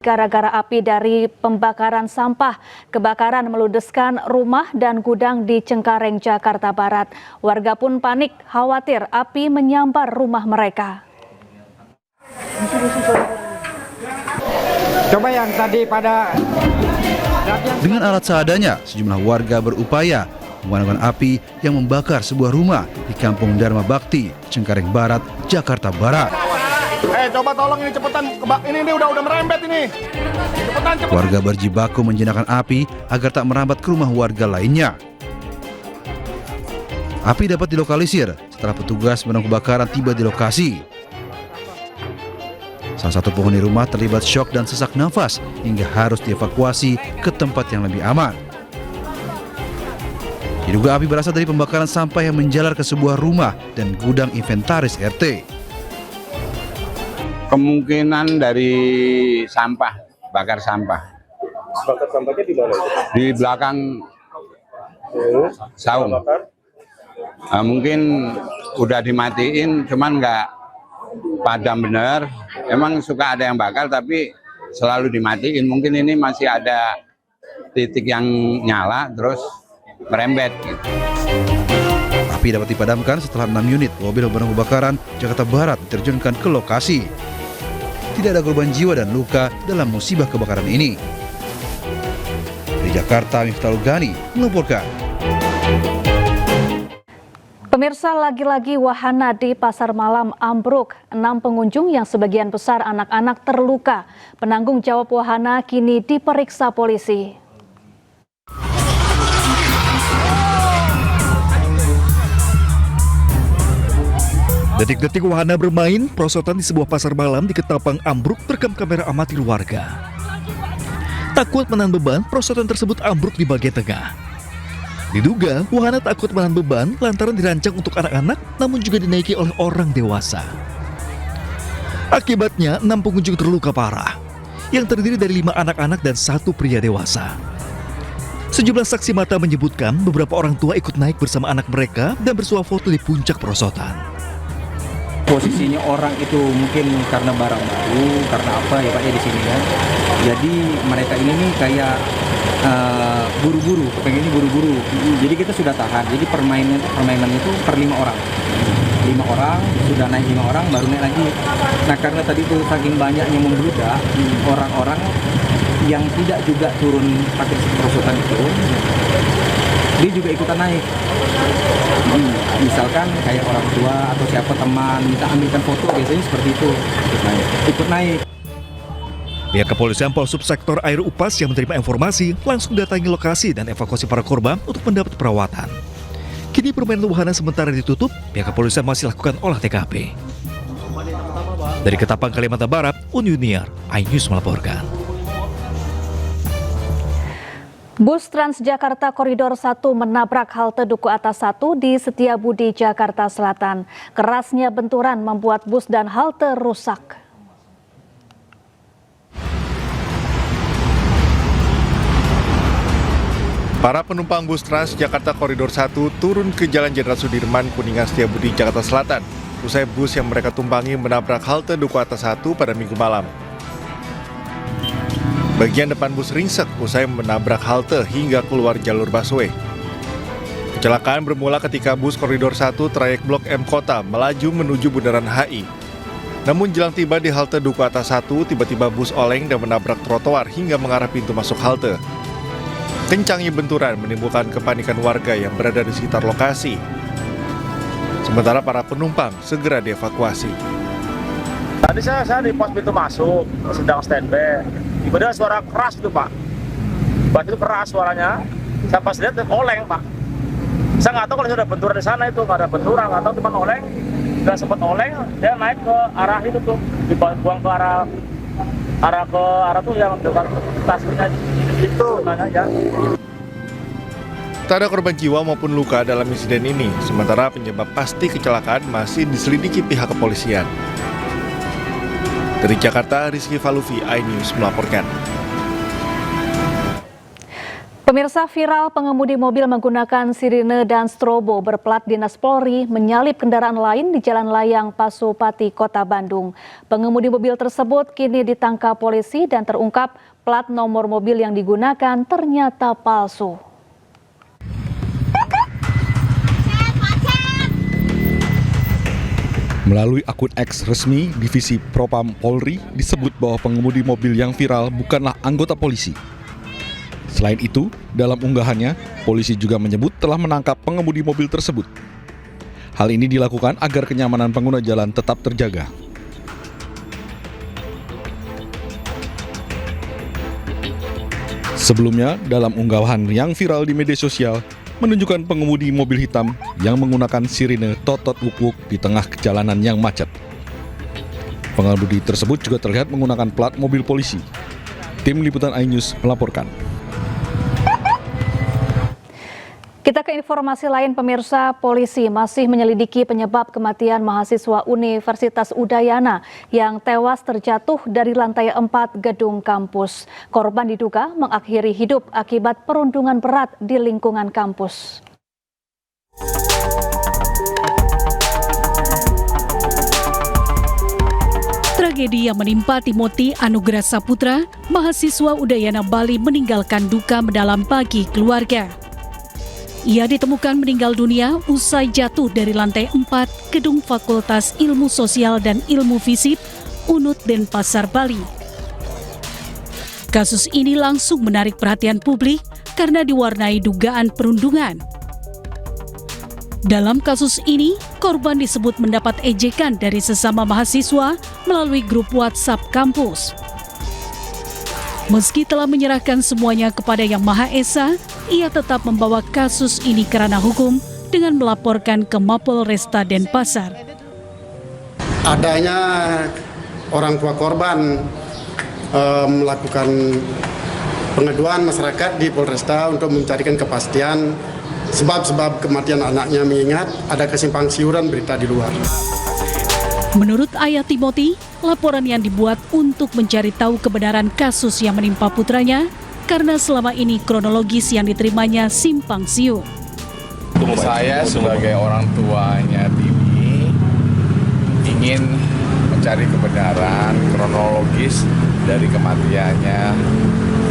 Gara-gara api dari pembakaran sampah, kebakaran meludeskan rumah dan gudang di Cengkareng, Jakarta Barat. Warga pun panik, khawatir api menyambar rumah mereka. Coba yang tadi pada... Dengan alat seadanya, sejumlah warga berupaya memadamkan api yang membakar sebuah rumah di Kampung Dharma Bakti, Cengkareng Barat, Jakarta Barat. Coba tolong ini cepetan, ini udah merembet ini. Cepetan. Warga berjibaku menjinakkan api agar tak merambat ke rumah warga lainnya. Api dapat dilokalisir setelah petugas pemadam kebakaran tiba di lokasi. Salah satu penghuni rumah terlibat syok dan sesak nafas hingga harus dievakuasi ke tempat yang lebih aman. Diduga api berasal dari pembakaran sampah yang menjalar ke sebuah rumah dan gudang inventaris RT. Kemungkinan dari sampah, bakar sampah. Bakar sampahnya di mana? Di belakang saung. Mungkin udah dimatiin, cuman nggak padam bener. Emang suka ada yang bakar, tapi selalu dimatiin. Mungkin ini masih ada titik yang nyala, terus merembet. Gitu. Api dapat dipadamkan setelah 6 unit mobil pemadam kebakaran Jakarta Barat diterjunkan ke lokasi. Tidak ada korban jiwa dan luka dalam musibah kebakaran ini. Di Jakarta, Miftahul Ghani melaporkan. Pemirsa, lagi-lagi wahana di pasar malam ambruk. 6 pengunjung yang sebagian besar anak-anak terluka. Penanggung jawab wahana kini diperiksa polisi. Detik-detik wahana bermain, perosotan di sebuah pasar malam di Ketapang ambruk terekam kamera amatir warga. Tak kuat menahan beban, perosotan tersebut ambruk di bagian tengah. Diduga, wahana tak kuat menahan beban lantaran dirancang untuk anak-anak namun juga dinaiki oleh orang dewasa. Akibatnya, 6 pengunjung terluka parah, yang terdiri dari 5 anak-anak dan 1 pria dewasa. Sejumlah saksi mata menyebutkan beberapa orang tua ikut naik bersama anak mereka dan bersuah foto di puncak perosotan. Posisinya orang itu mungkin karena barang baru, karena apa ya Pak ya di sini kan. Jadi mereka ini nih kayak buru-buru, pengennya buru-buru. Jadi kita sudah tahan. Jadi permainan itu per 5 orang. 5 orang, sudah naik 5 orang baru naik lagi. Nah karena tadi itu saking banyaknya membludak, orang-orang yang tidak juga turun pakai perosotan itu, dia juga ikutan naik. Misalkan kayak orang tua atau siapa teman minta ambilkan foto, biasanya seperti itu, ikut naik. Pihak kepolisian Polsubsektor Air Upas yang menerima informasi langsung datangi lokasi dan evakuasi para korban untuk mendapat perawatan. Kini permainan wahana sementara ditutup, pihak kepolisian masih lakukan olah TKP. Dari Ketapang, Kalimantan Barat, Unyuniar, iNews melaporkan. Bus Transjakarta Koridor 1 menabrak halte Duku Atas 1 di Setiabudi, Jakarta Selatan. Kerasnya benturan membuat bus dan halte rusak. Para penumpang bus Transjakarta Koridor 1 turun ke Jalan Jenderal Sudirman, Kuningan, Setiabudi, Jakarta Selatan. Usai bus yang mereka tumpangi menabrak halte Duku Atas 1 pada Minggu malam. Bagian depan bus ringsek usai menabrak halte hingga keluar jalur busway. Kecelakaan bermula ketika bus Koridor 1 trayek Blok M Kota melaju menuju Bundaran HI. Namun jelang tiba di halte Duku Atas 1, tiba-tiba bus oleng dan menabrak trotoar hingga mengarah pintu masuk halte. Kencangnya benturan menimbulkan kepanikan warga yang berada di sekitar lokasi. Sementara para penumpang segera dievakuasi. Tadi saya di pos pintu masuk, sedang standby. Tiba-tiba suara keras itu Pak. Pas itu keras suaranya, saya pas lihat oleng Pak. Saya nggak tahu kalau sudah benturan di sana itu, nggak ada benturan, nggak tahu cuma oleng. Dan sempat oleng, dia naik ke arah itu tuh, dibuang ke arah tuh yang dekat stasiunnya itu aja. Tak ada korban jiwa maupun luka dalam insiden ini, sementara penyebab pasti kecelakaan masih diselidiki pihak kepolisian. Dari Jakarta, Rizky Falufi, iNews melaporkan. Pemirsa, viral pengemudi mobil menggunakan sirine dan strobo berplat Dinas Polri menyalip kendaraan lain di Jalan Layang Pasupati, Kota Bandung. Pengemudi mobil tersebut kini ditangkap polisi dan terungkap plat nomor mobil yang digunakan ternyata palsu. Melalui akun X resmi Divisi Propam Polri disebut bahwa pengemudi mobil yang viral bukanlah anggota polisi. Selain itu, dalam unggahannya, polisi juga menyebut telah menangkap pengemudi mobil tersebut. Hal ini dilakukan agar kenyamanan pengguna jalan tetap terjaga. Sebelumnya, dalam unggahan yang viral di media sosial, menunjukkan pengemudi mobil hitam yang menggunakan sirine totot wuk-wuk di tengah jalanan yang macet. Pengemudi tersebut juga terlihat menggunakan plat mobil polisi. Tim Liputan iNews melaporkan. Kita ke informasi lain, pemirsa. Polisi masih menyelidiki penyebab kematian mahasiswa Universitas Udayana yang tewas terjatuh dari lantai 4 gedung kampus. Korban diduga mengakhiri hidup akibat perundungan berat di lingkungan kampus. Tragedi yang menimpa Timothy Anugrah Saputra, mahasiswa Udayana Bali, meninggalkan duka mendalam bagi keluarga. Ia ditemukan meninggal dunia usai jatuh dari lantai 4 gedung Fakultas Ilmu Sosial dan Ilmu Fisip UNUD Denpasar, Bali. Kasus ini langsung menarik perhatian publik karena diwarnai dugaan perundungan. Dalam kasus ini, korban disebut mendapat ejekan dari sesama mahasiswa melalui grup WhatsApp kampus. Meski telah menyerahkan semuanya kepada Yang Maha Esa, ia tetap membawa kasus ini ke ranah hukum dengan melaporkan ke Mapolresta Denpasar. Adanya orang tua korban melakukan pengaduan masyarakat di Polresta untuk mencarikan kepastian sebab-sebab kematian anaknya, mengingat ada kesimpang siuran berita di luar. Menurut ayah Timothy, laporan yang dibuat untuk mencari tahu kebenaran kasus yang menimpa putranya karena selama ini kronologis yang diterimanya simpang siur. Saya sebagai orang tuanya Timi ingin mencari kebenaran kronologis dari kematiannya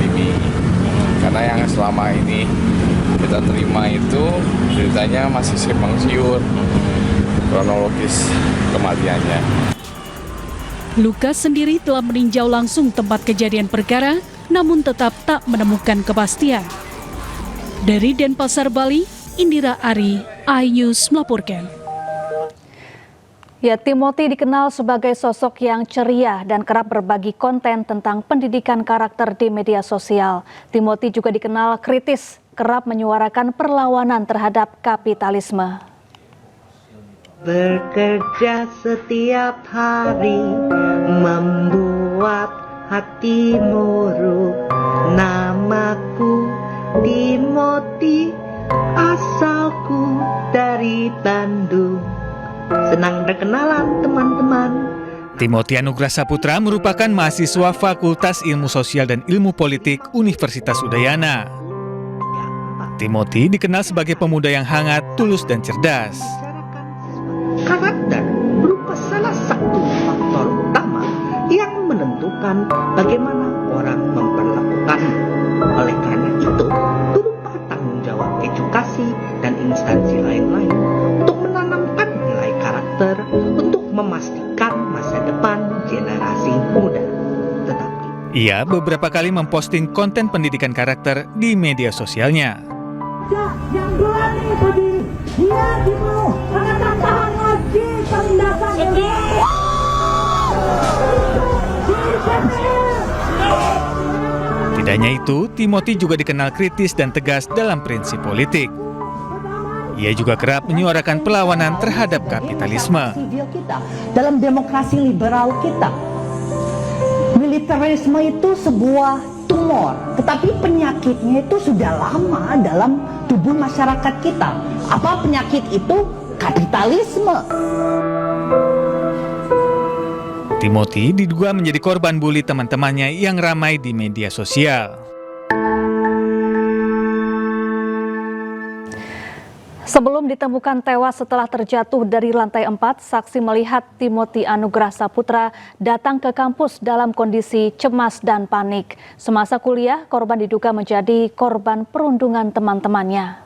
Timi. Karena yang selama ini kita terima itu ceritanya masih simpang siur kronologis kematiannya. Lukas sendiri telah meninjau langsung tempat kejadian perkara, namun tetap tak menemukan kepastian. Dari Denpasar, Bali, Indira Ari, iNews melaporkan. Ya, Timothy dikenal sebagai sosok yang ceria dan kerap berbagi konten tentang pendidikan karakter di media sosial. Timothy juga dikenal kritis, kerap menyuarakan perlawanan terhadap kapitalisme. Bekerja setiap hari membuat hati muruk. Namaku Timothy, asalku dari Bandung. Senang berkenalan teman-teman. Timothy Anugrah Saputra merupakan mahasiswa Fakultas Ilmu Sosial dan Ilmu Politik Universitas Udayana. Timothy dikenal sebagai pemuda yang hangat, tulus, dan cerdas. Karakter berupa salah satu faktor utama yang menentukan bagaimana orang memperlakukanmu. Oleh karena itu, berupa tanggung jawab edukasi dan instansi lain-lain untuk menanamkan nilai karakter untuk memastikan masa depan generasi muda. Tetapi ia beberapa kali memposting konten pendidikan karakter di media sosialnya. Yang berani berdiri, dia dimau angkat tangan lagi penindasan ini. Tidak hanya itu, Timothy juga dikenal kritis dan tegas dalam prinsip politik. Ia juga kerap menyuarakan perlawanan terhadap kapitalisme. Dalam demokrasi liberal kita, militerisme itu sebuah tumor, tetapi penyakitnya itu sudah lama dalam tubuh masyarakat kita. Apa penyakit itu? Kapitalisme. Timothy diduga menjadi korban bully teman-temannya yang ramai di media sosial. Sebelum ditemukan tewas setelah terjatuh dari lantai 4, saksi melihat Timothy Anugrah Saputra datang ke kampus dalam kondisi cemas dan panik. Semasa kuliah, korban diduga menjadi korban perundungan teman-temannya.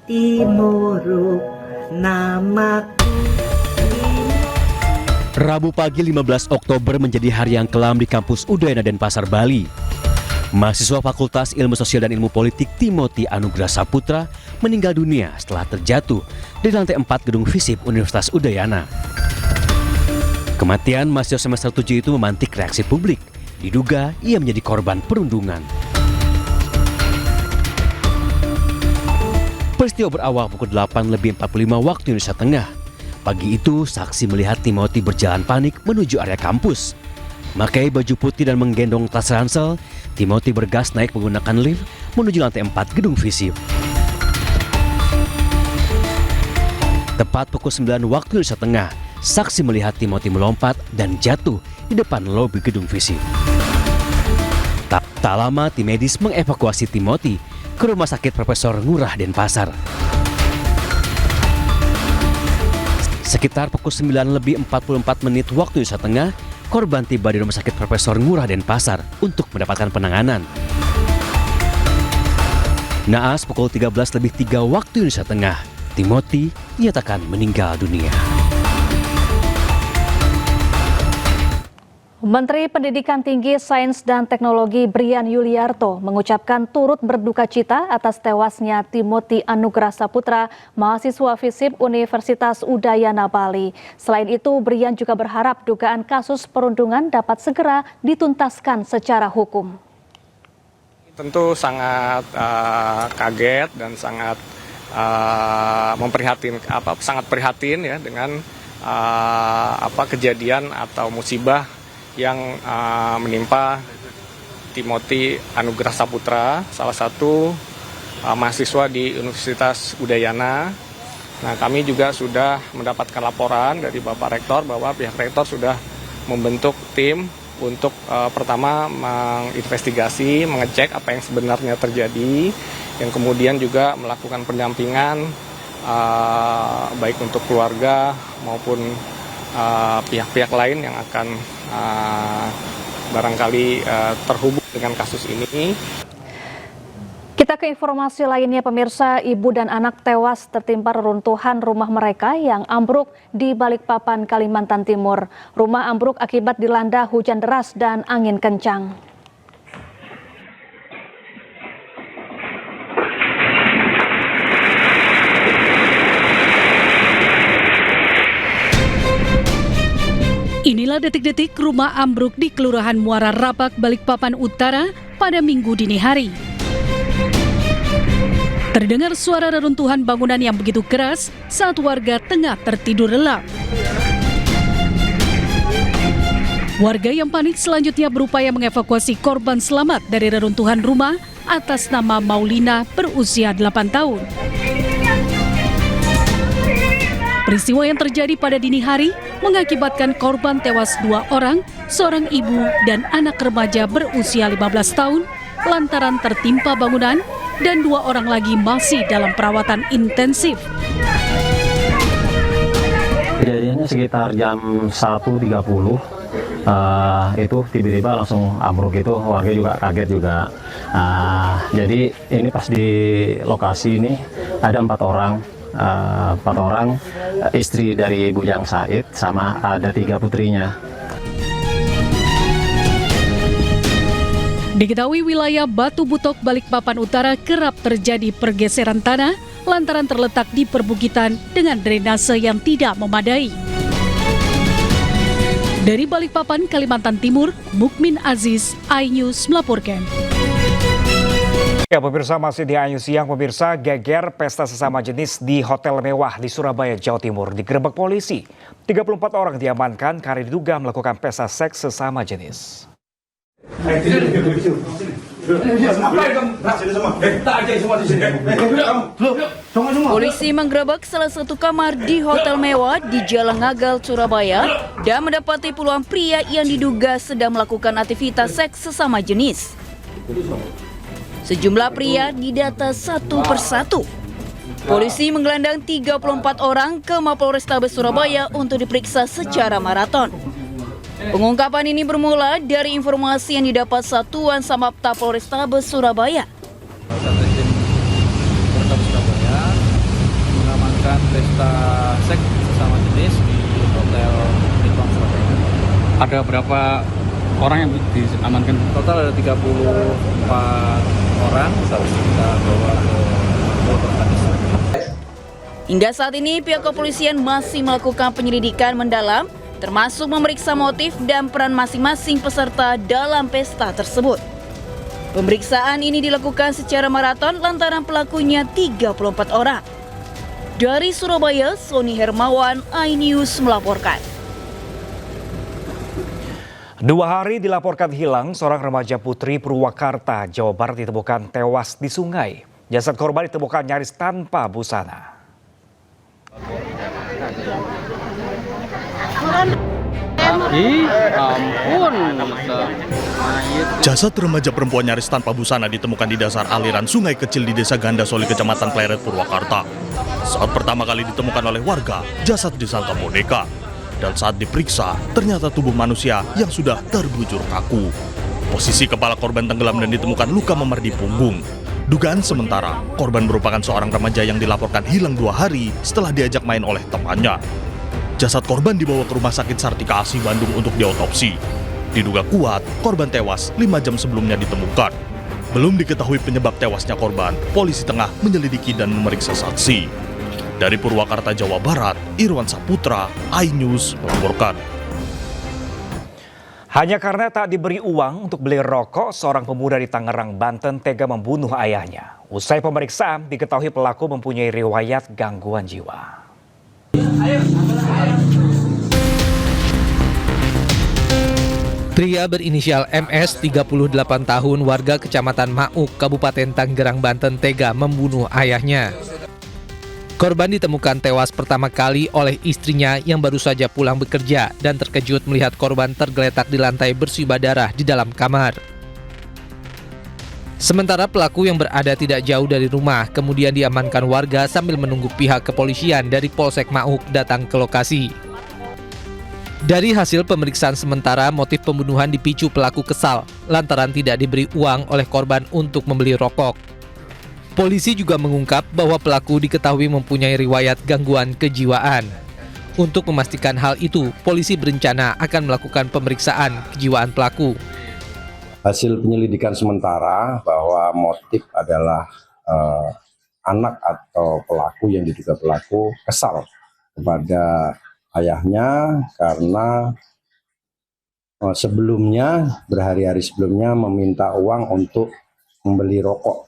Timuruk namaku. Rabu pagi 15 Oktober menjadi hari yang kelam di kampus Udayana Denpasar, Bali. Mahasiswa Fakultas Ilmu Sosial dan Ilmu Politik Timothy Anugrah Saputra meninggal dunia setelah terjatuh dari lantai 4 gedung FISIP Universitas Udayana. Kematian mahasiswa semester 7 itu memantik reaksi publik. Diduga ia menjadi korban perundungan. Peristiwa berawal pukul 8:45 waktu Indonesia Tengah. Pagi itu, saksi melihat Timothy berjalan panik menuju area kampus. Memakai baju putih dan menggendong tas ransel, Timothy bergas naik menggunakan lift menuju lantai 4 gedung FISIP. Tepat pukul 9 waktu Indonesia Tengah, saksi melihat Timothy melompat dan jatuh di depan lobi gedung FISIP. Tak lama tim medis mengevakuasi Timothy ke Rumah Sakit Profesor Ngurah Denpasar. Sekitar pukul 9:44 waktu Indonesia Tengah, korban tiba di Rumah Sakit Profesor Ngurah Denpasar untuk mendapatkan penanganan. Naas pukul 13:03 waktu Indonesia Tengah, Timothy dinyatakan meninggal dunia. Menteri Pendidikan Tinggi, Sains dan Teknologi Brian Yuliarto mengucapkan turut berduka cita atas tewasnya Timothy Anugrah Saputra, mahasiswa FISIP Universitas Udayana, Bali. Selain itu, Brian juga berharap dugaan kasus perundungan dapat segera dituntaskan secara hukum. Tentu sangat kaget dan sangat sangat prihatin ya dengan kejadian atau musibah yang menimpa Timothy Anugrah Saputra, salah satu mahasiswa di Universitas Udayana. Nah, kami juga sudah mendapatkan laporan dari Bapak Rektor bahwa pihak Rektor sudah membentuk tim untuk pertama menginvestigasi, mengecek apa yang sebenarnya terjadi, yang kemudian juga melakukan pendampingan baik untuk keluarga maupun pihak-pihak lain yang akan barangkali terhubung dengan kasus ini. Kita ke informasi lainnya, pemirsa. Ibu dan anak tewas tertimpa reruntuhan rumah mereka yang ambruk di Balikpapan, Kalimantan Timur. Rumah ambruk akibat dilanda hujan deras dan angin kencang. Inilah detik-detik rumah ambruk di Kelurahan Muara Rapak, Balikpapan Utara pada Minggu dini hari. Terdengar suara reruntuhan bangunan yang begitu keras saat warga tengah tertidur lelap. Warga yang panik selanjutnya berupaya mengevakuasi korban selamat dari reruntuhan rumah atas nama Maulina berusia 8 tahun. Peristiwa yang terjadi pada dini hari mengakibatkan korban tewas 2 orang, seorang ibu dan anak remaja berusia 15 tahun lantaran tertimpa bangunan, dan 2 orang lagi masih dalam perawatan intensif. Kejadiannya sekitar jam 1.30, itu tiba-tiba langsung ambruk itu, warga juga kaget juga. Jadi ini pas di lokasi ini ada 4 orang. 4 orang istri dari Bujang Said sama ada 3 putrinya. Diketahui wilayah Batu Butok, Balikpapan Utara kerap terjadi pergeseran tanah lantaran terletak di perbukitan dengan drainase yang tidak memadai. Dari Balikpapan, Kalimantan Timur, Mukmin Aziz, iNews melaporkan. Ya, pemirsa, masih di iNews Siang, pemirsa, geger pesta sesama jenis di hotel mewah di Surabaya, Jawa Timur digerebek polisi. 34 orang diamankan karena diduga melakukan pesta seks sesama jenis. Polisi menggerebek salah satu kamar di hotel mewah di Jalan Ngagal, Surabaya dan mendapati puluhan pria yang diduga sedang melakukan aktivitas seks sesama jenis. Sejumlah pria didata satu persatu. Polisi menggelandang 34 orang ke Mapolrestabes Surabaya untuk diperiksa secara maraton. Pengungkapan ini bermula dari informasi yang didapat Satuan Samapta Polrestabes Surabaya. Satreskrim Polrestabes Surabaya mengamankan pesta seks sesama jenis di Hotel Ritwan Surabaya. Ada berapa orang yang diamankan? Total ada 34 orang, seharusnya kita bawa ke Polrestabes. Hingga saat ini pihak kepolisian masih melakukan penyelidikan mendalam, termasuk memeriksa motif dan peran masing-masing peserta dalam pesta tersebut. Pemeriksaan ini dilakukan secara maraton lantaran pelakunya 34 orang. Dari Surabaya, Sony Hermawan, iNews melaporkan. 2 hari dilaporkan hilang, seorang remaja putri Purwakarta, Jawa Barat ditemukan tewas di sungai. Jasad korban ditemukan nyaris tanpa busana. Jasad remaja perempuan nyaris tanpa busana ditemukan di dasar aliran sungai kecil di Desa Gandasoli, Kecamatan Pleret, Purwakarta. Saat pertama kali ditemukan oleh warga, jasad disangka boneka. Dan saat diperiksa, ternyata tubuh manusia yang sudah terbujur kaku. Posisi kepala korban tenggelam dan ditemukan luka memar di punggung. Dugaan sementara, korban merupakan seorang remaja yang dilaporkan hilang 2 hari setelah diajak main oleh temannya. Jasad korban dibawa ke Rumah Sakit Sartika Asi Bandung untuk diotopsi. Diduga kuat, korban tewas 5 jam sebelumnya ditemukan. Belum diketahui penyebab tewasnya korban, polisi tengah menyelidiki dan memeriksa saksi. Dari Purwakarta, Jawa Barat, Irwan Saputra, iNews melaporkan. Hanya karena tak diberi uang untuk beli rokok, seorang pemuda di Tangerang, Banten tega membunuh ayahnya. Usai pemeriksaan, diketahui pelaku mempunyai riwayat gangguan jiwa. Pria berinisial MS, 38 tahun, warga Kecamatan Mauk, Kabupaten Tangerang, Banten tega membunuh ayahnya. Korban ditemukan tewas pertama kali oleh istrinya yang baru saja pulang bekerja dan terkejut melihat korban tergeletak di lantai bersimbah darah di dalam kamar. Sementara pelaku yang berada tidak jauh dari rumah kemudian diamankan warga sambil menunggu pihak kepolisian dari Polsek Mauk datang ke lokasi. Dari hasil pemeriksaan sementara, motif pembunuhan dipicu pelaku kesal lantaran tidak diberi uang oleh korban untuk membeli rokok. Polisi juga mengungkap bahwa pelaku diketahui mempunyai riwayat gangguan kejiwaan. Untuk memastikan hal itu, polisi berencana akan melakukan pemeriksaan kejiwaan pelaku. Hasil penyelidikan sementara bahwa motif adalah anak atau pelaku yang diduga pelaku kesal kepada ayahnya karena sebelumnya, berhari-hari sebelumnya meminta uang untuk membeli rokok.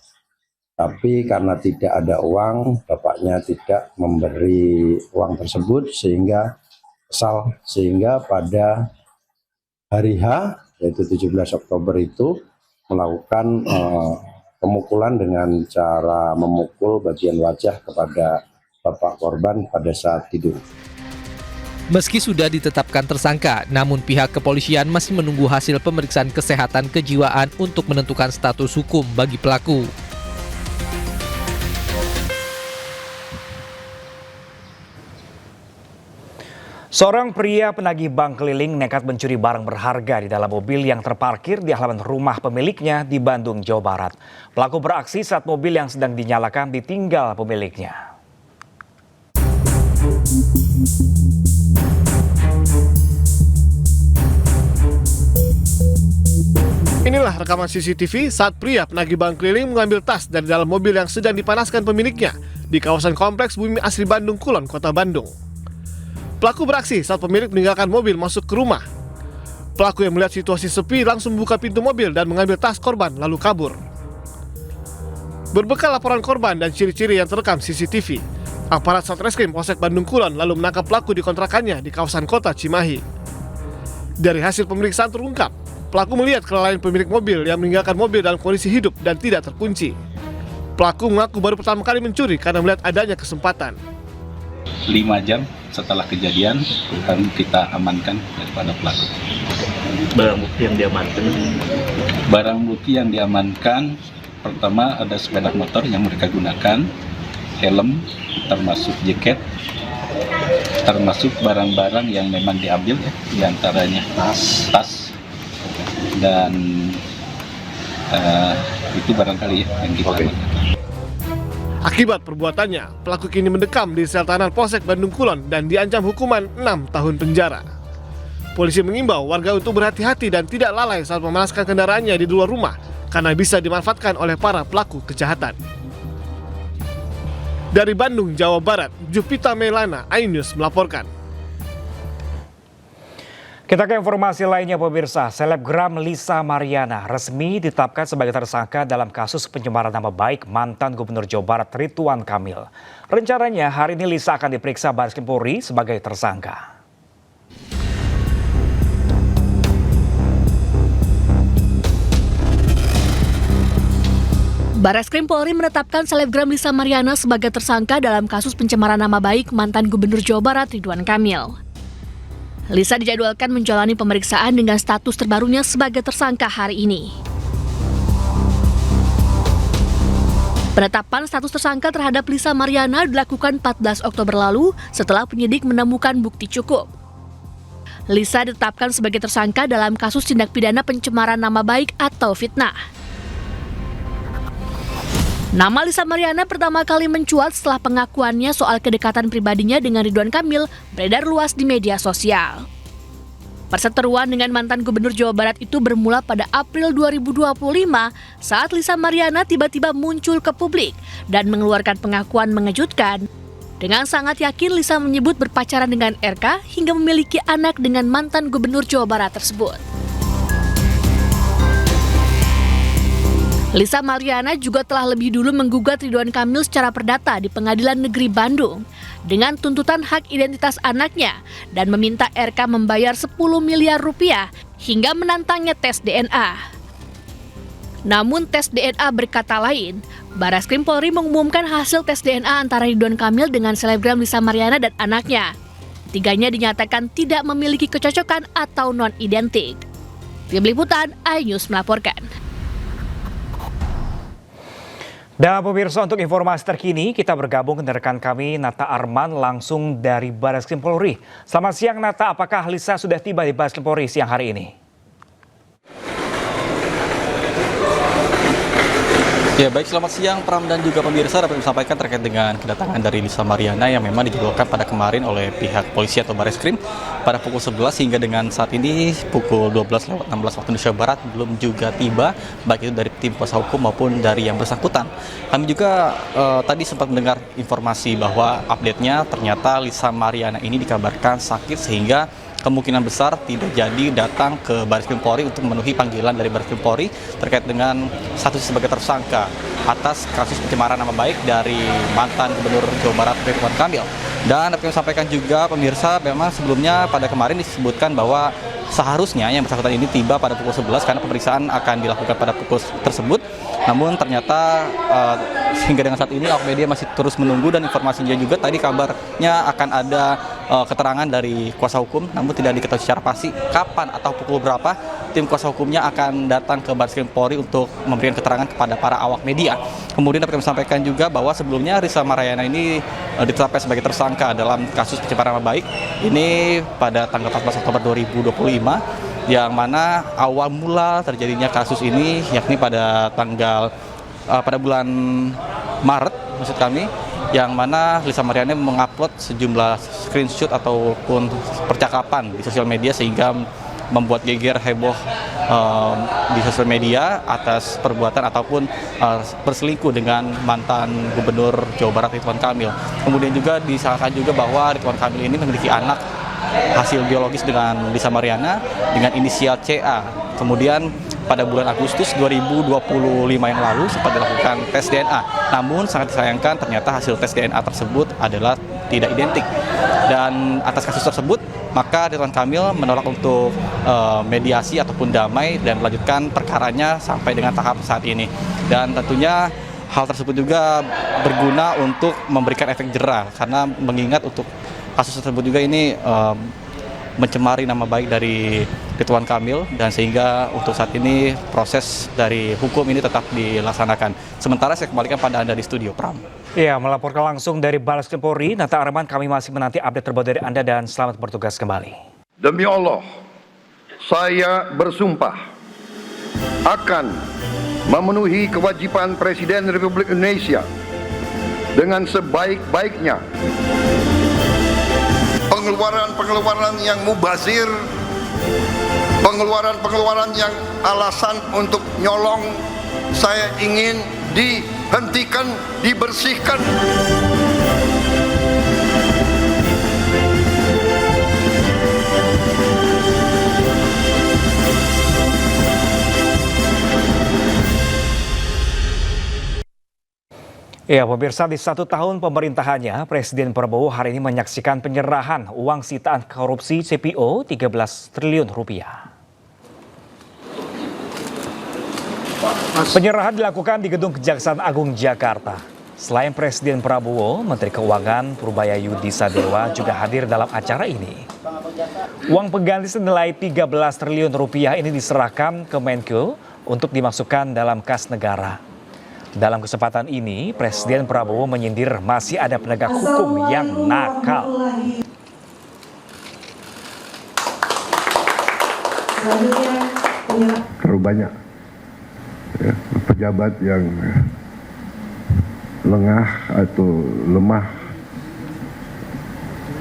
Tapi karena tidak ada uang, bapaknya tidak memberi uang tersebut sehingga kesal. Sehingga pada hari H, yaitu 17 Oktober itu, melakukan pemukulan dengan cara memukul bagian wajah kepada bapak korban pada saat tidur. Meski sudah ditetapkan tersangka, namun pihak kepolisian masih menunggu hasil pemeriksaan kesehatan kejiwaan untuk menentukan status hukum bagi pelaku. Seorang pria penagih bank keliling nekat mencuri barang berharga di dalam mobil yang terparkir di halaman rumah pemiliknya di Bandung, Jawa Barat. Pelaku beraksi saat mobil yang sedang dinyalakan ditinggal pemiliknya. Inilah rekaman CCTV saat pria penagih bank keliling mengambil tas dari dalam mobil yang sedang dipanaskan pemiliknya di kawasan Kompleks Bumi Asri Bandung Kulon, Kota Bandung. Pelaku beraksi saat pemilik meninggalkan mobil masuk ke rumah. Pelaku yang melihat situasi sepi langsung buka pintu mobil dan mengambil tas korban lalu kabur. Berbekal laporan korban dan ciri-ciri yang terekam CCTV, aparat Satreskrim Polsek Bandung Kulon lalu menangkap pelaku di kontrakannya di kawasan Kota Cimahi. Dari hasil pemeriksaan terungkap, pelaku melihat kelalaian pemilik mobil yang meninggalkan mobil dalam kondisi hidup dan tidak terkunci. Pelaku mengaku baru pertama kali mencuri karena melihat adanya kesempatan. 5 jam setelah kejadian kita amankan daripada pelaku. Barang bukti yang diamankan? Barang bukti yang diamankan pertama ada sepeda motor yang mereka gunakan, helm, termasuk jaket, termasuk barang-barang yang memang diambil ya, diantaranya tas dan itu barangkali ya yang kita amankan. Akibat perbuatannya, pelaku kini mendekam di sel tahanan Polsek Bandung Kulon dan diancam hukuman 6 tahun penjara. Polisi mengimbau warga untuk berhati-hati dan tidak lalai saat memanaskan kendaraannya di luar rumah karena bisa dimanfaatkan oleh para pelaku kejahatan. Dari Bandung, Jawa Barat, Jupita Melana, iNews melaporkan. Kita ke informasi lainnya pemirsa, selebgram Lisa Mariana resmi ditetapkan sebagai tersangka dalam kasus pencemaran nama baik mantan Gubernur Jawa Barat Ridwan Kamil. Rencananya hari ini Lisa akan diperiksa Bareskrim Polri sebagai tersangka. Bareskrim Polri menetapkan selebgram Lisa Mariana sebagai tersangka dalam kasus pencemaran nama baik mantan Gubernur Jawa Barat Ridwan Kamil. Lisa dijadwalkan menjalani pemeriksaan dengan status terbarunya sebagai tersangka hari ini. Penetapan status tersangka terhadap Lisa Mariana dilakukan 14 Oktober lalu setelah penyidik menemukan bukti cukup. Lisa ditetapkan sebagai tersangka dalam kasus tindak pidana pencemaran nama baik atau fitnah. Nama Lisa Mariana pertama kali mencuat setelah pengakuannya soal kedekatan pribadinya dengan Ridwan Kamil beredar luas di media sosial. Perseteruan dengan mantan Gubernur Jawa Barat itu bermula pada April 2025 saat Lisa Mariana tiba-tiba muncul ke publik dan mengeluarkan pengakuan mengejutkan. Dengan sangat yakin Lisa menyebut berpacaran dengan RK hingga memiliki anak dengan mantan Gubernur Jawa Barat tersebut. Lisa Mariana juga telah lebih dulu menggugat Ridwan Kamil secara perdata di Pengadilan Negeri Bandung dengan tuntutan hak identitas anaknya dan meminta RK membayar 10 miliar rupiah hingga menantangnya tes DNA. Namun tes DNA berkata lain. Bareskrim Polri mengumumkan hasil tes DNA antara Ridwan Kamil dengan selebgram Lisa Mariana dan anaknya. Tiganya dinyatakan tidak memiliki kecocokan atau non-identik. Tim Liputan, iNews melaporkan. Dan pemirsa, untuk informasi terkini kita bergabung dengan rekan kami Nata Arman langsung dari Bareskrim Polri. Selamat siang Nata, apakah Lisa sudah tiba di Bareskrim Polri siang hari ini? Ya baik, selamat siang Pram dan juga pemirsa. Dapat disampaikan terkait dengan kedatangan dari Lisa Mariana yang memang dijadwalkan pada kemarin oleh pihak polisi atau Bareskrim pada pukul 11 hingga dengan saat ini pukul 12:16 waktu Indonesia Barat belum juga tiba, baik itu dari tim kuasa hukum maupun dari yang bersangkutan. Kami juga tadi sempat mendengar informasi bahwa update-nya ternyata Lisa Mariana ini dikabarkan sakit sehingga kemungkinan besar tidak jadi datang ke Bareskrim Polri untuk memenuhi panggilan dari Bareskrim Polri terkait dengan status sebagai tersangka atas kasus pencemaran nama baik dari mantan Gubernur Jawa Barat Ridwan Kamil. Dan dapat kami sampaikan juga pemirsa, memang sebelumnya pada kemarin disebutkan bahwa seharusnya yang bersangkutan ini tiba pada pukul 11 karena pemeriksaan akan dilakukan pada pukul tersebut. Namun ternyata hingga dengan saat ini awak media masih terus menunggu dan informasinya juga tadi kabarnya akan ada keterangan dari kuasa hukum, namun tidak diketahui secara pasti kapan atau pukul berapa tim kuasa hukumnya akan datang ke Bareskrim Polri untuk memberikan keterangan kepada para awak media. Kemudian dapat kami sampaikan juga bahwa sebelumnya Lisa Mariana ini ditetapkan sebagai tersangka dalam kasus pencemaran nama baik ini pada tanggal 14 Oktober 2025. Yang mana awal mula terjadinya kasus ini yakni pada bulan Maret maksud kami, yang mana Lisa Mariana mengupload sejumlah screenshot ataupun percakapan di sosial media sehingga membuat geger heboh di sosial media atas perbuatan ataupun berselingkuh dengan mantan Gubernur Jawa Barat Ridwan Kamil. Kemudian juga disangkakan juga bahwa Ridwan Kamil ini memiliki anak hasil biologis dengan Lisa Mariana dengan inisial CA. Kemudian pada bulan Agustus 2025 yang lalu sempat dilakukan tes DNA. Namun sangat disayangkan ternyata hasil tes DNA tersebut adalah tidak identik. Dan atas kasus tersebut maka Ridwan Kamil menolak untuk mediasi ataupun damai dan melanjutkan perkaranya sampai dengan tahap saat ini. Dan tentunya hal tersebut juga berguna untuk memberikan efek jera karena mengingat untuk kasus tersebut juga ini mencemari nama baik dari Ridwan Kamil, dan sehingga untuk saat ini proses dari hukum ini tetap dilaksanakan. Sementara saya kembalikan pada Anda di studio, Pram. Ya, melaporkan langsung dari Barreskrim Polri, Nata Arman, kami masih menanti update terbaru dari Anda dan selamat bertugas kembali. Demi Allah, saya bersumpah akan memenuhi kewajiban Presiden Republik Indonesia dengan sebaik-baiknya. Pengeluaran-pengeluaran yang mubazir, pengeluaran-pengeluaran yang alasan untuk nyolong, saya ingin dihentikan, dibersihkan. Ya, pemirsa, di 1 tahun pemerintahannya, Presiden Prabowo hari ini menyaksikan penyerahan uang sitaan korupsi CPO 13 triliun rupiah. Penyerahan dilakukan di Gedung Kejaksaan Agung Jakarta. Selain Presiden Prabowo, Menteri Keuangan Purbaya Yudi Sadewa juga hadir dalam acara ini. Uang pengganti senilai 13 triliun rupiah ini diserahkan ke Menko untuk dimasukkan dalam kas negara. Dalam kesempatan ini, Presiden Prabowo menyindir masih ada penegak hukum yang nakal. Terlalu banyak ya, pejabat yang lengah atau lemah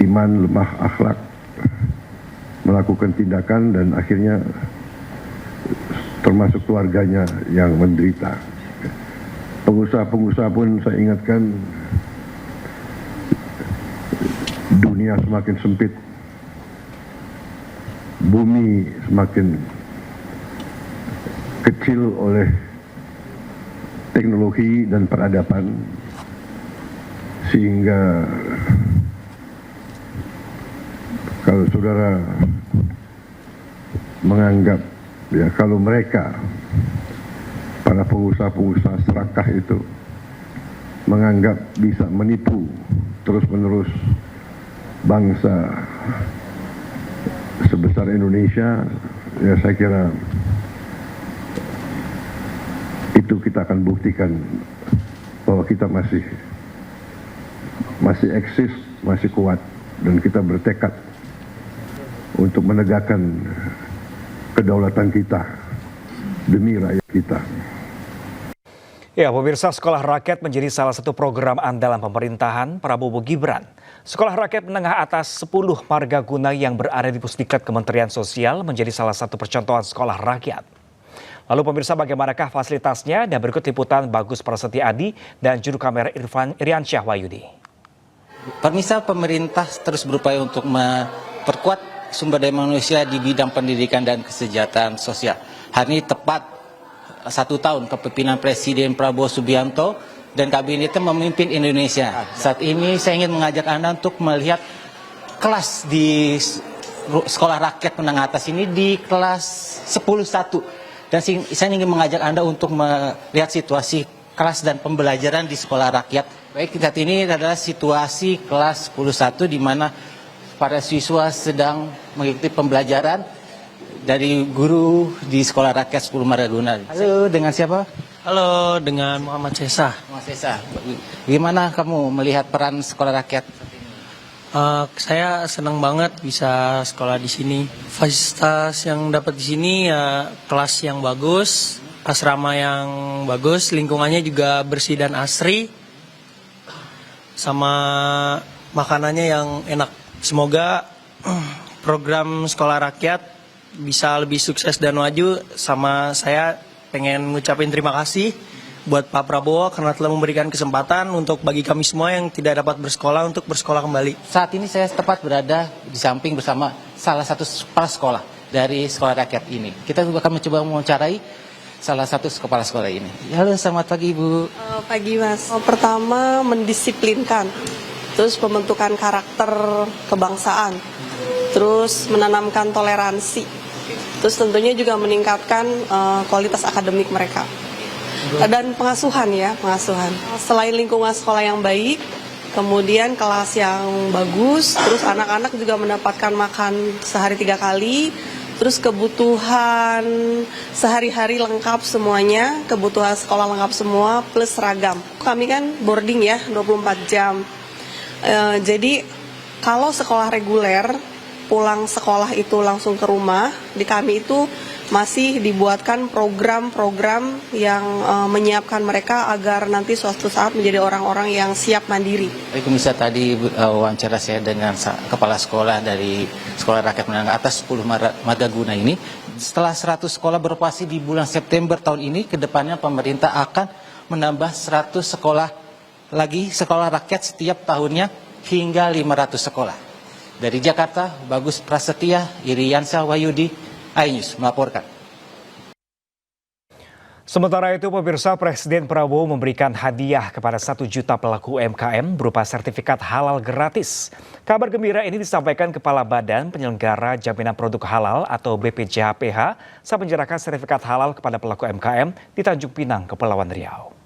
iman, lemah akhlak, melakukan tindakan dan akhirnya termasuk keluarganya yang menderita. Pengusaha-pengusaha pun saya ingatkan, dunia semakin sempit, bumi semakin kecil oleh teknologi dan peradaban, sehingga kalau saudara menganggap ya kalau mereka para pengusaha-pengusaha serakah itu menganggap bisa menipu terus-menerus bangsa sebesar Indonesia, ya saya kira itu kita akan buktikan bahwa kita masih eksis, masih kuat, dan kita bertekad untuk menegakkan kedaulatan kita demi rakyat kita. Ya, pemirsa, Sekolah Rakyat menjadi salah satu program andalan pemerintahan Prabowo Gibran. Sekolah Rakyat Menengah Atas 10 Margaguna yang berada di Pusdiklat Kementerian Sosial menjadi salah satu percontohan sekolah rakyat. Lalu pemirsa, bagaimanakah fasilitasnya? Dan berikut liputan Bagus Prasetya Adi dan juru kamera Iriansyah Wahyudi. Pemirsa, pemerintah terus berupaya untuk memperkuat sumber daya manusia di bidang pendidikan dan kesejahteraan sosial. Hari ini tepat 1 tahun kepemimpinan Presiden Prabowo Subianto dan kabinetnya memimpin Indonesia. Saat ini saya ingin mengajak Anda untuk melihat kelas di Sekolah Rakyat Menengah Atas ini di kelas 10-1. Dan saya ingin mengajak Anda untuk melihat situasi kelas dan pembelajaran di Sekolah Rakyat. Baik, saat ini adalah situasi kelas 10-1 di mana para siswa sedang mengikuti pembelajaran dari guru di Sekolah Rakyat 10 Margaguna. Halo, dengan siapa? Halo, dengan Muhammad Sesa. Muhammad Sesa. Gimana kamu melihat peran Sekolah Rakyat? Saya senang banget bisa sekolah di sini. Fasilitas yang dapat di sini ya kelas yang bagus, asrama yang bagus, lingkungannya juga bersih dan asri, sama makanannya yang enak. Semoga program Sekolah Rakyat bisa lebih sukses dan maju. Sama saya pengen ngucapin terima kasih buat Pak Prabowo karena telah memberikan kesempatan untuk bagi kami semua yang tidak dapat bersekolah untuk bersekolah kembali. Saat ini saya tepat berada di samping bersama salah satu kepala sekolah dari Sekolah Rakyat ini. Kita juga akan mencoba mewawancarai salah satu kepala sekolah ini. Halo, selamat pagi Ibu. Pagi Mas. Pertama, mendisiplinkan, terus pembentukan karakter kebangsaan, terus menanamkan toleransi, terus tentunya juga meningkatkan kualitas akademik mereka. Dan pengasuhan. Selain lingkungan sekolah yang baik, kemudian kelas yang bagus, terus anak-anak juga mendapatkan makan sehari 3 kali, terus kebutuhan sehari-hari lengkap semuanya, kebutuhan sekolah lengkap semua, plus seragam. Kami kan boarding ya, 24 jam. Jadi kalau sekolah reguler, pulang sekolah itu langsung ke rumah, di kami itu masih dibuatkan program-program yang menyiapkan mereka agar nanti suatu saat menjadi orang-orang yang siap mandiri. Bisa tadi wawancara saya dengan kepala sekolah dari Sekolah Rakyat Menengah Atas 10 Madaguna ini. Setelah 100 sekolah beroperasi di bulan September tahun ini, kedepannya pemerintah akan menambah 100 sekolah lagi, sekolah rakyat setiap tahunnya hingga 500 sekolah. Dari Jakarta, Bagus Prasetya, Iriansyah Wahyudi, iNews melaporkan. Sementara itu, pemirsa, Presiden Prabowo memberikan hadiah kepada 1 juta pelaku UMKM berupa sertifikat halal gratis. Kabar gembira ini disampaikan Kepala Badan Penyelenggara Jaminan Produk Halal atau BPJHPH saat menyerahkan sertifikat halal kepada pelaku UMKM di Tanjung Pinang, Kepulauan Riau.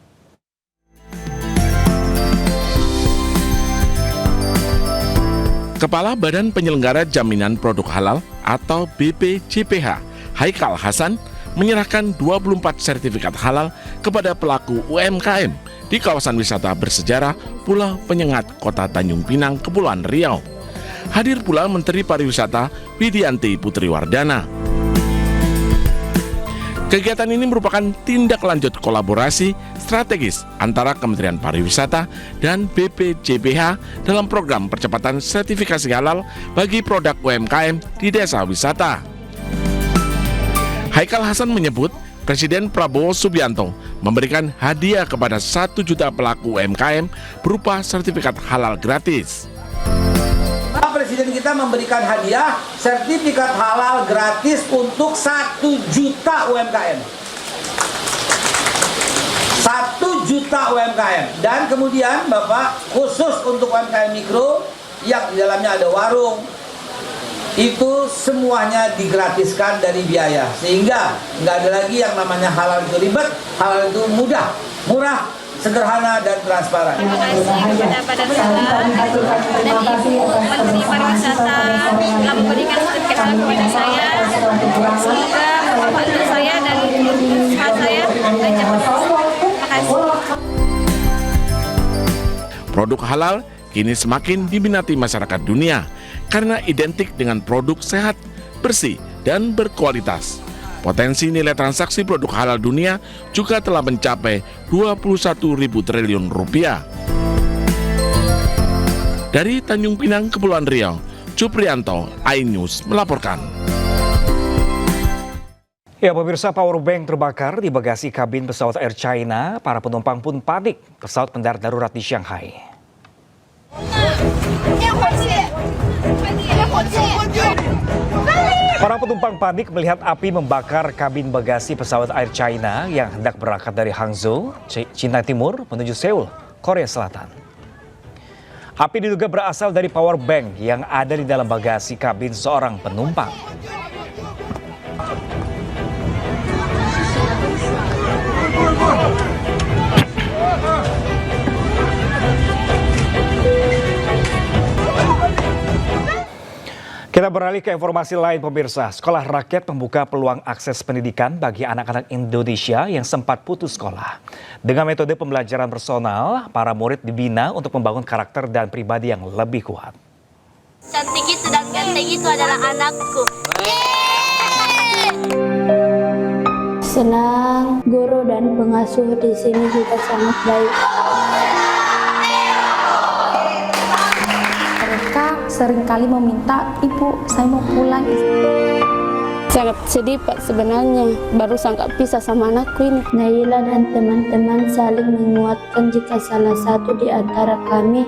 Kepala Badan Penyelenggara Jaminan Produk Halal atau BPJPH, Haikal Hasan, menyerahkan 24 sertifikat halal kepada pelaku UMKM di kawasan wisata bersejarah Pulau Penyengat, Kota Tanjung Pinang, Kepulauan Riau. Hadir pula Menteri Pariwisata Widianti Putri Wardana. Kegiatan ini merupakan tindak lanjut kolaborasi strategis antara Kementerian Pariwisata dan BPJPH dalam program percepatan sertifikasi halal bagi produk UMKM di desa wisata. Haikal Hasan menyebut Presiden Prabowo Subianto memberikan hadiah kepada 1 juta pelaku UMKM berupa sertifikat halal gratis. Presiden kita memberikan hadiah sertifikat halal gratis untuk 1 juta UMKM. 1 juta UMKM. Dan kemudian Bapak, khusus untuk UMKM mikro yang di dalamnya ada warung, itu semuanya digratiskan dari biaya. Sehingga nggak ada lagi yang namanya halal itu ribet, halal itu mudah, murah, sederhana dan transparan. Terima kasih kepada Badan dan Ibu Menteri Pariwisata telah memberikan sertifikat halal kepada saya. Semoga membantu saya dan usaha saya lancar. Terima kasih. Produk halal kini semakin diminati masyarakat dunia karena identik dengan produk sehat, bersih, dan berkualitas. Potensi nilai transaksi produk halal dunia juga telah mencapai 21.000 triliun rupiah. Dari Tanjung Pinang, Kepulauan Riau, Cuprianto, iNews melaporkan. Ya, pemirsa, power bank terbakar di bagasi kabin pesawat Air China. Para penumpang pun panik. Pesawat mendarat darurat di Shanghai. Para penumpang panik melihat api membakar kabin bagasi pesawat Air China yang hendak berangkat dari Hangzhou, Cina Timur menuju Seoul, Korea Selatan. Api diduga berasal dari power bank yang ada di dalam bagasi kabin seorang penumpang. Kita beralih ke informasi lain, pemirsa. Sekolah rakyat membuka peluang akses pendidikan bagi anak-anak Indonesia yang sempat putus sekolah. Dengan metode pembelajaran personal, para murid dibina untuk membangun karakter dan pribadi yang lebih kuat. Cantik itu dan ganteng itu adalah anakku. Senang, guru dan pengasuh di sini juga sangat baik. Seringkali meminta, ibu saya mau pulang. Sangat sedih Pak sebenarnya, baru sangat pisah sama anakku ini. Naila dan teman-teman saling menguatkan jika salah satu di antara kami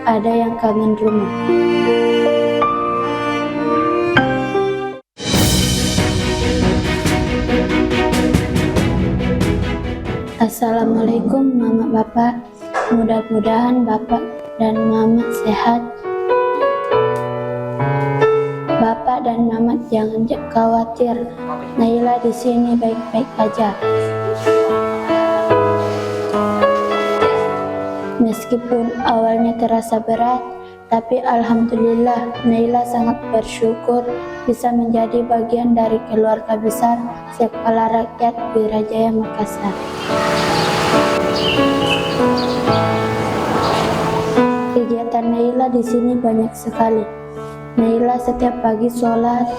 ada yang kangen rumah. Assalamualaikum Mama Bapak, mudah-mudahan Bapak dan Mama sehat. Bapak dan Mama jangan khawatir, Naila di sini baik-baik aja. Meskipun awalnya terasa berat, Tapi alhamdulillah Naila sangat bersyukur bisa menjadi bagian dari keluarga besar Sekolah Rakyat Wirajaya Makassar. Kegiatan Naila di sini banyak sekali. Naila setiap pagi sholat,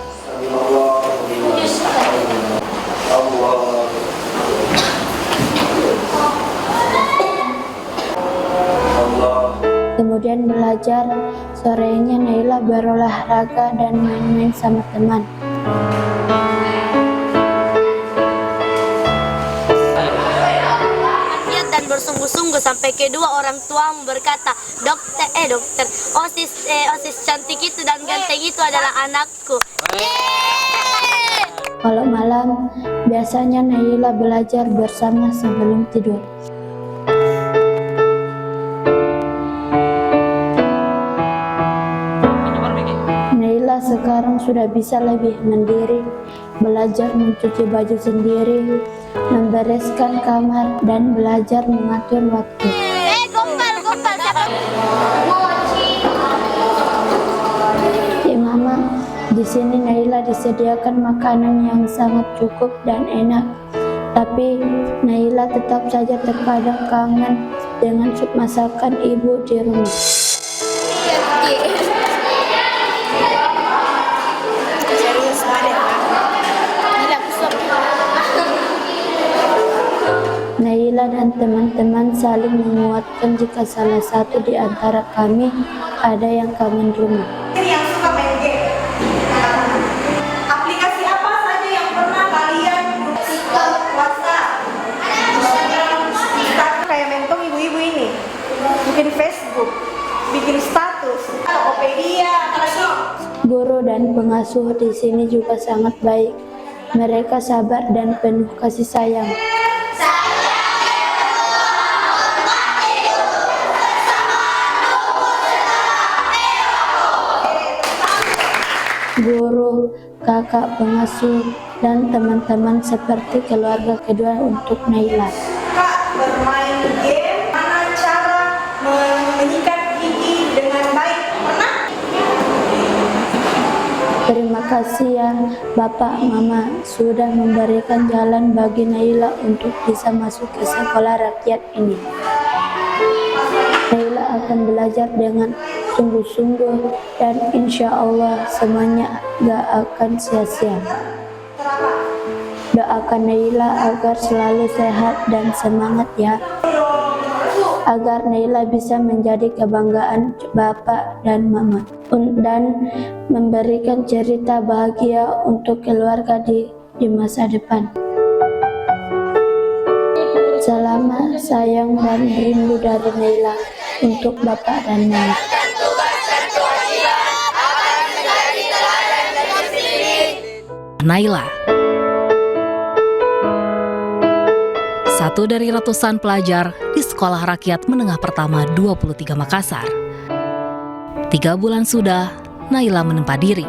kemudian belajar. Sorenya Naila berolahraga dan main-main sama teman. Dan bersungguh-sungguh sampai kedua orang tuamu berkata, dokter, osis cantik itu dan ganteng itu adalah anakku. Kalau malam, biasanya Naila belajar bersama sebelum tidur. Naila sekarang sudah bisa lebih mandiri, belajar mencuci baju sendiri, membereskan kamar, dan belajar mengatur waktu. Mama, di sini Naila disediakan makanan yang sangat cukup dan enak. Tapi Naila tetap saja terkadang kangen dengan masakan ibu di rumah. Naila dan teman-teman saling menguatkan jika salah satu di antara kami ada yang kangen rumah. Yang suka main game, aplikasi apa saja yang pernah kalian TikTok, WhatsApp, kayak mentong ibu-ibu ini, bikin Facebook, bikin status, Tokopedia, Guru dan pengasuh di sini juga sangat baik. Mereka sabar dan penuh kasih sayang. Guru, kakak pengasuh, dan teman-teman seperti keluarga kedua untuk Naila. bermain game, mana cara menyikat gigi dengan baik, pernah? Terima kasih ya Bapak, Mama sudah memberikan jalan bagi Naila untuk bisa masuk ke sekolah rakyat ini. Naila akan belajar dengan sungguh-sungguh dan insya Allah semuanya gak akan sia-sia. Doakan Naila agar selalu sehat dan semangat ya. Agar Naila bisa menjadi kebanggaan Bapak dan Mama dan memberikan cerita bahagia untuk keluarga di masa depan. Salam sayang dan rindu dari Naila untuk Bapak dan Mama. Naila, satu dari ratusan pelajar di Sekolah Rakyat Menengah Pertama 23 Makassar. 3 bulan sudah Naila menempa diri,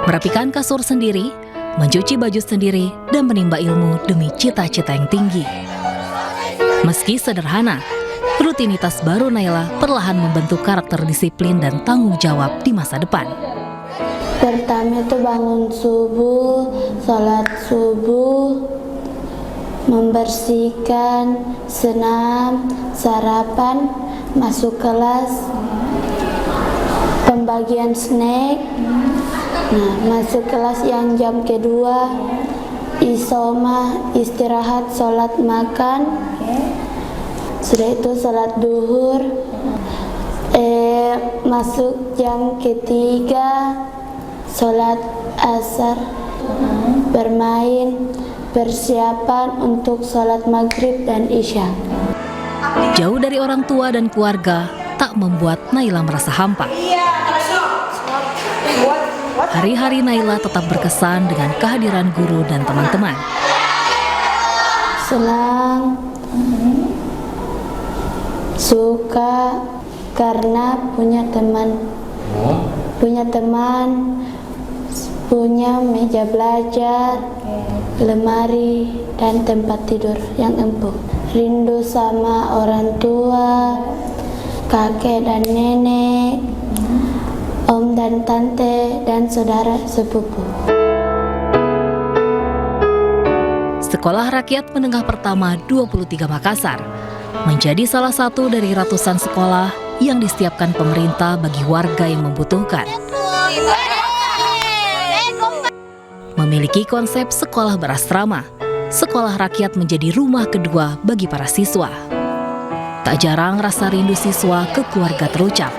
merapikan kasur sendiri, mencuci baju sendiri, dan menimba ilmu demi cita-cita yang tinggi. Meski sederhana, rutinitas baru Naila perlahan membentuk karakter disiplin dan tanggung jawab di masa depan. Pertama itu bangun subuh, sholat subuh, membersihkan, senam, sarapan, masuk kelas, pembagian snack. Nah, masuk kelas yang jam kedua, isoma, istirahat, sholat makan. Sudah itu sholat duhur, masuk jam ketiga, sholat asar, bermain, persiapan untuk sholat maghrib dan isya. Jauh dari orang tua dan keluarga tak membuat Naila merasa hampa. Hari-hari Naila tetap berkesan dengan kehadiran guru dan teman-teman. Senang, suka karena punya teman, punya meja belajar, lemari, dan tempat tidur yang empuk. Rindu sama orang tua, kakek dan nenek, om dan tante, dan saudara sepupu. Sekolah Rakyat Menengah Pertama 23 Makassar menjadi salah satu dari ratusan sekolah yang disiapkan pemerintah bagi warga yang membutuhkan. Memiliki konsep sekolah berasrama, sekolah rakyat menjadi rumah kedua bagi para siswa. Tak jarang rasa rindu siswa ke keluarga terucap.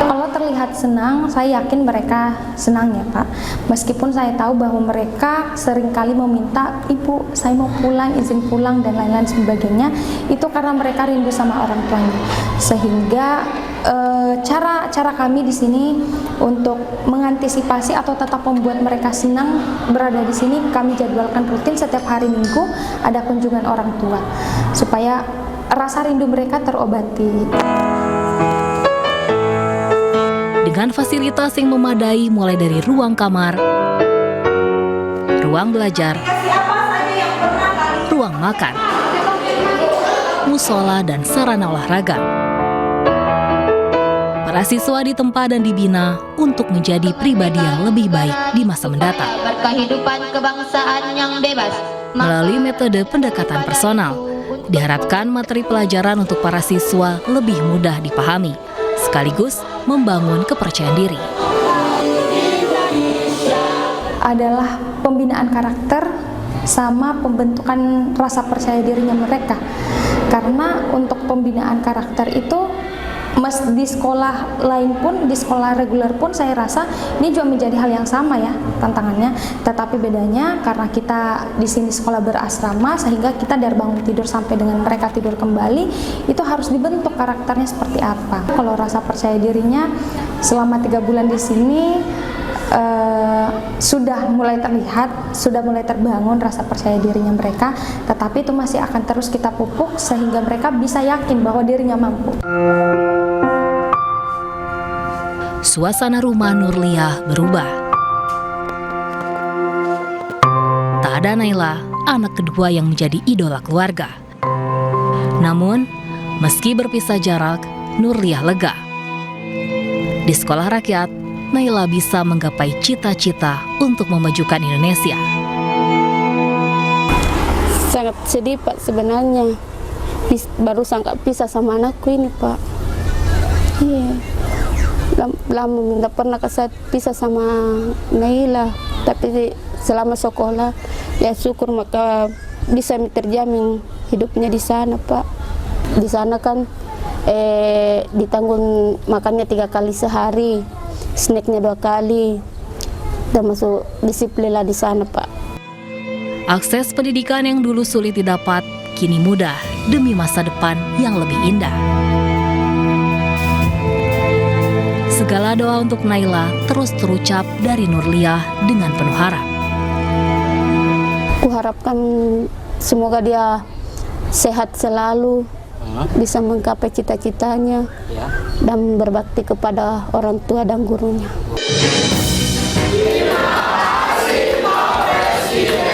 Kalau terlihat senang, saya yakin mereka senang ya Pak. Meskipun saya tahu bahwa mereka seringkali meminta, Ibu saya mau pulang, izin pulang dan lain-lain sebagainya. Itu karena mereka rindu sama orang tuanya. Sehingga cara kami di sini untuk mengantisipasi atau tetap membuat mereka senang berada di sini, kami jadwalkan rutin setiap hari Minggu ada kunjungan orang tua supaya rasa rindu mereka terobati. Dengan fasilitas yang memadai mulai dari ruang kamar, ruang belajar, ruang makan, musola dan sarana olahraga. Para siswa ditempa dan dibina untuk menjadi pribadi yang lebih baik di masa mendatang. Berkehidupan kebangsaan yang bebas. Melalui metode pendekatan personal, diharapkan materi pelajaran untuk para siswa lebih mudah dipahami, sekaligus membangun kepercayaan diri. Adalah pembinaan karakter sama pembentukan rasa percaya dirinya mereka. Karena untuk pembinaan karakter itu di sekolah lain pun, di sekolah reguler pun saya rasa ini juga menjadi hal yang sama ya tantangannya. Tetapi bedanya karena kita di sini sekolah berasrama sehingga kita dari bangun tidur sampai dengan mereka tidur kembali itu harus dibentuk karakternya seperti apa. Kalau rasa percaya dirinya selama 3 bulan di sini sudah mulai terlihat, sudah mulai terbangun rasa percaya dirinya mereka, tetapi itu masih akan terus kita pupuk sehingga mereka bisa yakin bahwa dirinya mampu. Suasana rumah Nurliah berubah. Tak ada Naila, anak kedua yang menjadi idola keluarga. Namun, meski berpisah jarak, Nurliah lega. Di sekolah rakyat, Naila bisa menggapai cita-cita untuk memajukan Indonesia. Sangat sedih Pak sebenarnya. Baru sangka pisah sama anakku ini Pak. Iya. Lama minta pernah saya pisah sama Naila. Tapi selama sekolah ya syukur maka bisa terjamin hidupnya di sana Pak. Di sana kan ditanggung makannya 3 kali sehari. Snacknya 2 kali, termasuk disiplin lah di sana Pak. Akses pendidikan yang dulu sulit didapat, kini mudah demi masa depan yang lebih indah. Segala doa untuk Naila terus terucap dari Nurliah dengan penuh harap. Kuharapkan semoga dia sehat selalu, bisa menggapai cita-citanya dan berbakti kepada orang tua dan gurunya.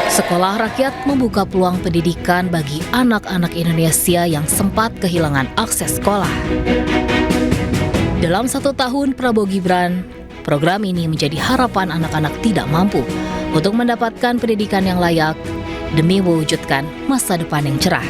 Sekolah rakyat membuka peluang pendidikan bagi anak-anak Indonesia yang sempat kehilangan akses sekolah. Dalam 1 tahun Prabowo Gibran, program ini menjadi harapan anak-anak tidak mampu untuk mendapatkan pendidikan yang layak demi mewujudkan masa depan yang cerah.